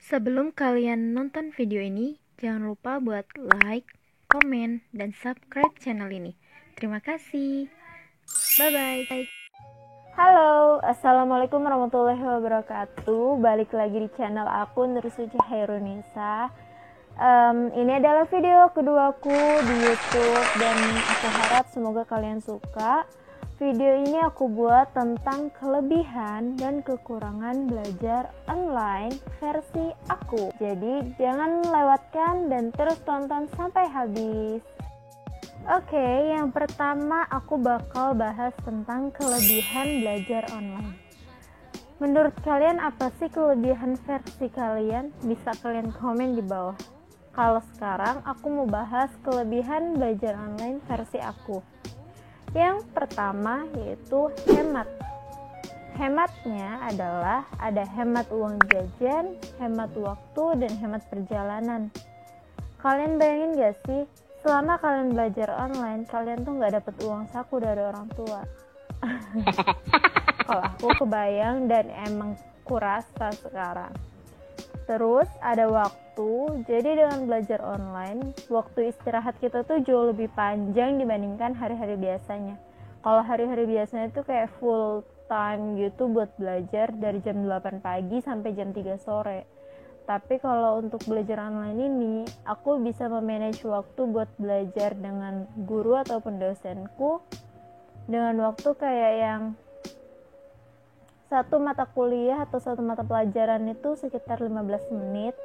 Sebelum kalian nonton video ini, jangan lupa buat like, komen, dan subscribe channel ini. Terima kasih. Bye-bye. Halo, assalamualaikum warahmatullahi wabarakatuh. Balik lagi di channel aku, Nursuci Hairunisa. Ini adalah video keduaku di YouTube dan aku harap semoga kalian suka. Video ini aku buat tentang kelebihan dan kekurangan belajar online versi aku. Jadi jangan lewatkan dan terus tonton sampai habis. Oke, yang pertama aku bakal bahas tentang kelebihan belajar online. Menurut kalian apa sih kelebihan versi kalian? Bisa kalian komen di bawah. Kalau sekarang aku mau bahas kelebihan belajar online versi aku. Yang pertama yaitu hemat. Hematnya adalah ada hemat uang jajan, hemat waktu, dan hemat perjalanan. Kalian bayangin gak sih, selama kalian belajar online, kalian tuh gak dapet uang saku dari orang tua. Kalau aku kebayang dan emang kurasa sekarang. Terus ada waktu, jadi dengan belajar online, waktu istirahat kita tuh jauh lebih panjang dibandingkan hari-hari biasanya. Kalau hari-hari biasanya tuh kayak full time gitu buat belajar dari jam 8 pagi sampai jam 3 sore. Tapi kalau untuk belajar online ini, aku bisa memanage waktu buat belajar dengan guru ataupun dosenku dengan waktu kayak yang satu mata kuliah atau satu mata pelajaran itu sekitar 15 menit,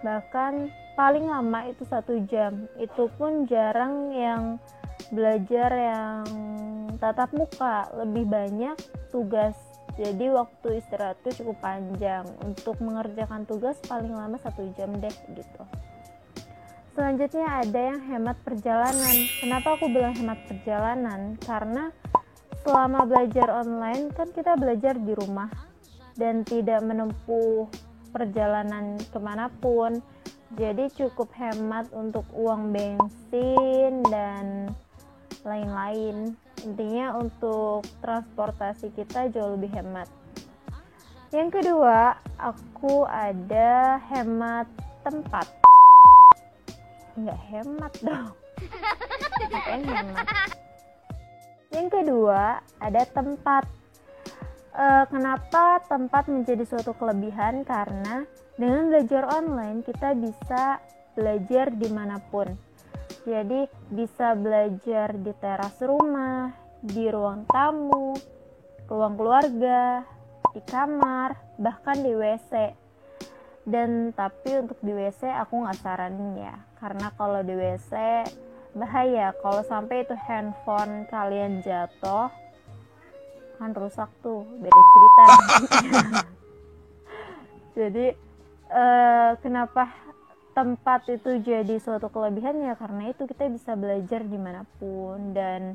bahkan paling lama itu 1 jam. Itu pun jarang yang belajar yang tatap muka, lebih banyak tugas. Jadi waktu istirahat itu cukup panjang. Untuk mengerjakan tugas paling lama 1 jam deh gitu. Selanjutnya ada yang hemat perjalanan. Kenapa aku bilang hemat perjalanan? Karena selama belajar online kan kita belajar di rumah dan tidak menempuh perjalanan kemanapun, jadi cukup hemat untuk uang bensin dan lain-lain. Intinya untuk transportasi kita jauh lebih hemat. Yang kedua, aku ada hemat tempat. Nggak hemat dong. Ngapain hemat? Yang kedua, ada tempat. Kenapa tempat menjadi suatu kelebihan? Karena dengan belajar online, kita bisa belajar dimanapun. Jadi, bisa belajar di teras rumah, di ruang tamu, ruang keluarga, di kamar, bahkan di WC. Dan tapi untuk di WC aku nggak saranin ya, karena kalau di WC bahaya. Kalau sampai itu handphone kalian jatuh kan rusak tuh, beda cerita. Jadi kenapa tempat itu jadi suatu kelebihan ya, karena itu kita bisa belajar dimanapun dan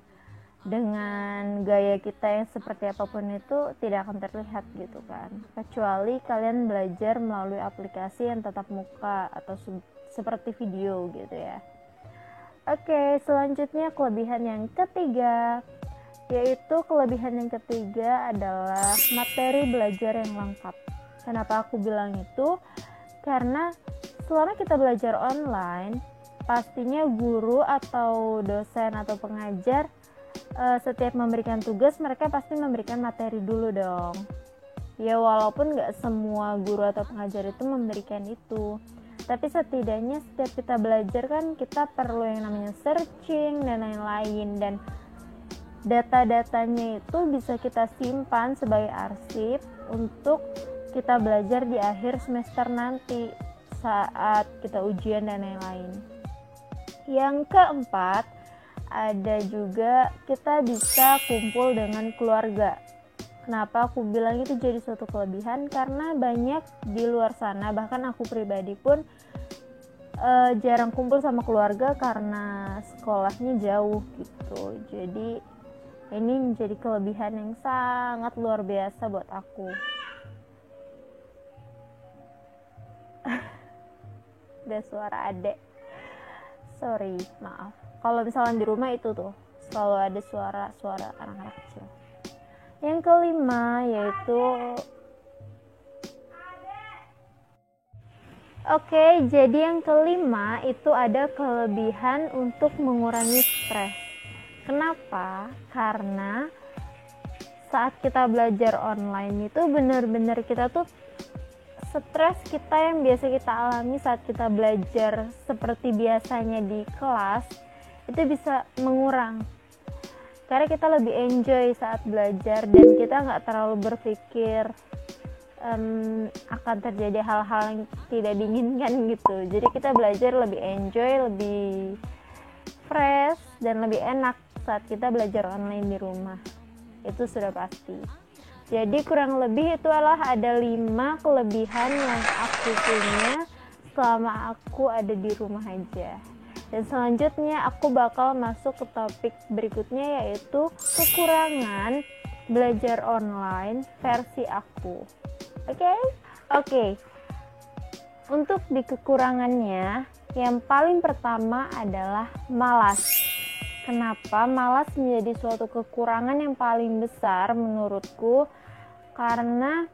dengan gaya kita yang seperti apapun itu tidak akan terlihat gitu kan, kecuali kalian belajar melalui aplikasi yang tatap muka atau seperti video gitu ya. Oke, selanjutnya kelebihan yang ketiga, yaitu kelebihan yang ketiga adalah materi belajar yang lengkap. Kenapa aku bilang itu? Karena selama kita belajar online, pastinya guru atau dosen atau pengajar setiap memberikan tugas, mereka pasti memberikan materi dulu dong. Ya walaupun gak semua guru atau pengajar itu memberikan itu, tapi setidaknya setiap kita belajar kan kita perlu yang namanya searching dan lain-lain, dan data-datanya itu bisa kita simpan sebagai arsip untuk kita belajar di akhir semester nanti saat kita ujian dan lain-lain. Yang keempat, ada juga kita bisa kumpul dengan keluarga. Kenapa aku bilang itu jadi suatu kelebihan? Karena banyak di luar sana, bahkan aku pribadi pun jarang kumpul sama keluarga karena sekolahnya jauh gitu. Jadi ini menjadi kelebihan yang sangat luar biasa buat aku. Ada suara adek, sorry, maaf. Kalau misalnya di rumah itu tuh selalu ada suara anak-anak kecil. Yang kelima yaitu Oke, jadi yang kelima itu ada kelebihan untuk mengurangi stres. Kenapa? Karena saat kita belajar online itu benar-benar kita tuh stres kita yang biasa kita alami saat kita belajar seperti biasanya di kelas itu bisa mengurang. Karena kita lebih enjoy saat belajar dan kita nggak terlalu berpikir akan terjadi hal-hal yang tidak diinginkan gitu. Jadi kita belajar lebih enjoy, lebih fresh dan lebih enak saat kita belajar online di rumah. Itu sudah pasti. Jadi kurang lebih itu adalah ada 5 kelebihan yang aku punya selama aku ada di rumah aja. Dan selanjutnya aku bakal masuk ke topik berikutnya, yaitu kekurangan belajar online versi aku. Oke. Untuk di kekurangannya, yang paling pertama adalah malas. Kenapa malas menjadi suatu kekurangan yang paling besar menurutku? Karena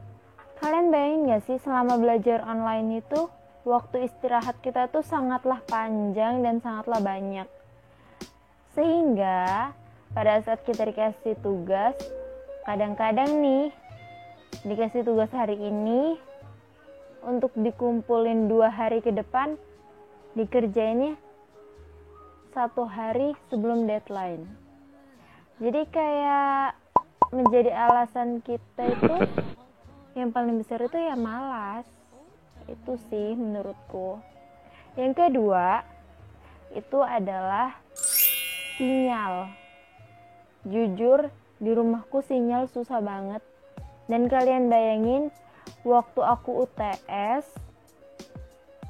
kalian bayangin gak sih, selama belajar online itu waktu istirahat kita tuh sangatlah panjang dan sangatlah banyak. Sehingga pada saat kita dikasih tugas, kadang-kadang nih dikasih tugas hari ini untuk dikumpulin 2 hari ke depan, dikerjainnya 1 hari sebelum deadline. Jadi kayak menjadi alasan kita itu yang paling besar itu ya malas. Itu sih menurutku. Yang kedua itu adalah sinyal. Jujur di rumahku sinyal susah banget. Dan kalian bayangin waktu aku UTS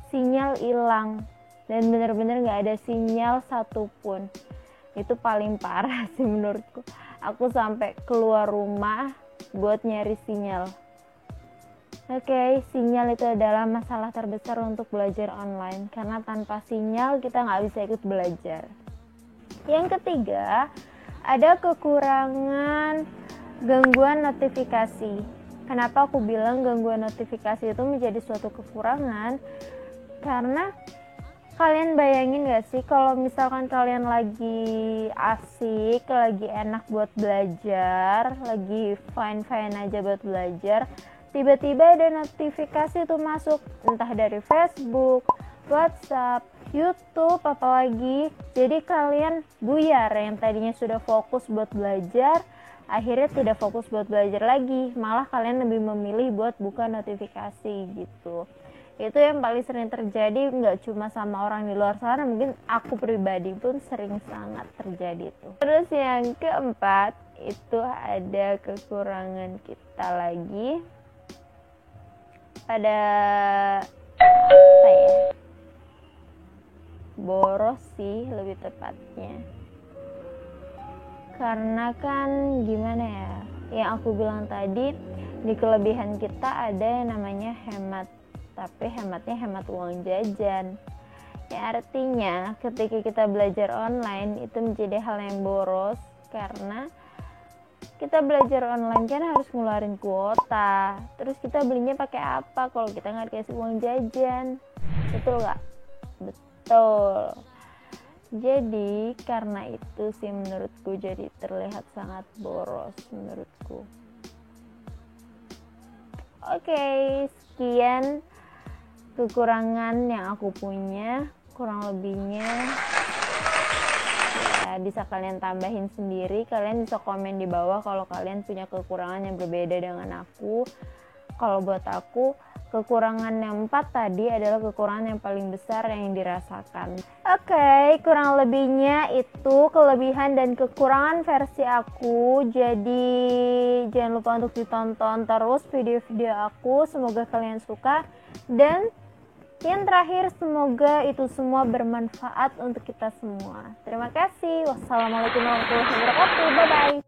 sinyal hilang dan benar-benar gak ada sinyal satupun. Itu paling parah sih menurutku. Aku sampai keluar rumah buat nyari sinyal. Oke, sinyal itu adalah masalah terbesar untuk belajar online, karena tanpa sinyal kita gak bisa ikut belajar. Yang ketiga, ada kekurangan gangguan notifikasi. Kenapa aku bilang gangguan notifikasi itu menjadi suatu kekurangan? Karena kalian bayangin gak sih kalau misalkan kalian lagi asik, lagi enak buat belajar, lagi fine-fine aja buat belajar, tiba-tiba ada notifikasi itu masuk, entah dari Facebook, WhatsApp, YouTube, apalagi. Jadi kalian buyar, yang tadinya sudah fokus buat belajar akhirnya tidak fokus buat belajar lagi, malah kalian lebih memilih buat buka notifikasi gitu. Itu yang paling sering terjadi, nggak cuma sama orang di luar sana, mungkin aku pribadi pun sering sangat terjadi itu. Terus yang keempat itu ada kekurangan kita lagi pada apa ya, boros sih lebih tepatnya. Karena kan gimana ya, yang aku bilang tadi, di kelebihan kita ada yang namanya hemat, tapi hematnya hemat uang jajan. Ya artinya ketika kita belajar online itu menjadi hal yang boros, karena kita belajar online kan harus ngeluarin kuota, terus kita belinya pakai apa kalau kita nggak dikasih uang jajan? Betul nggak? Betul. Jadi karena itu sih menurutku jadi terlihat sangat boros menurutku. Oke, sekian kekurangan yang aku punya. Kurang lebihnya ya bisa kalian tambahin sendiri. Kalian bisa komen di bawah kalau kalian punya kekurangan yang berbeda dengan aku. Kalau buat aku, kekurangan yang 4 tadi adalah kekurangan yang paling besar yang dirasakan. Oke, kurang lebihnya itu kelebihan dan kekurangan versi aku. Jadi jangan lupa untuk ditonton terus video-video aku. Semoga kalian suka. Dan yang terakhir, semoga itu semua bermanfaat untuk kita semua. Terima kasih. Wassalamualaikum warahmatullahi wabarakatuh. Bye-bye.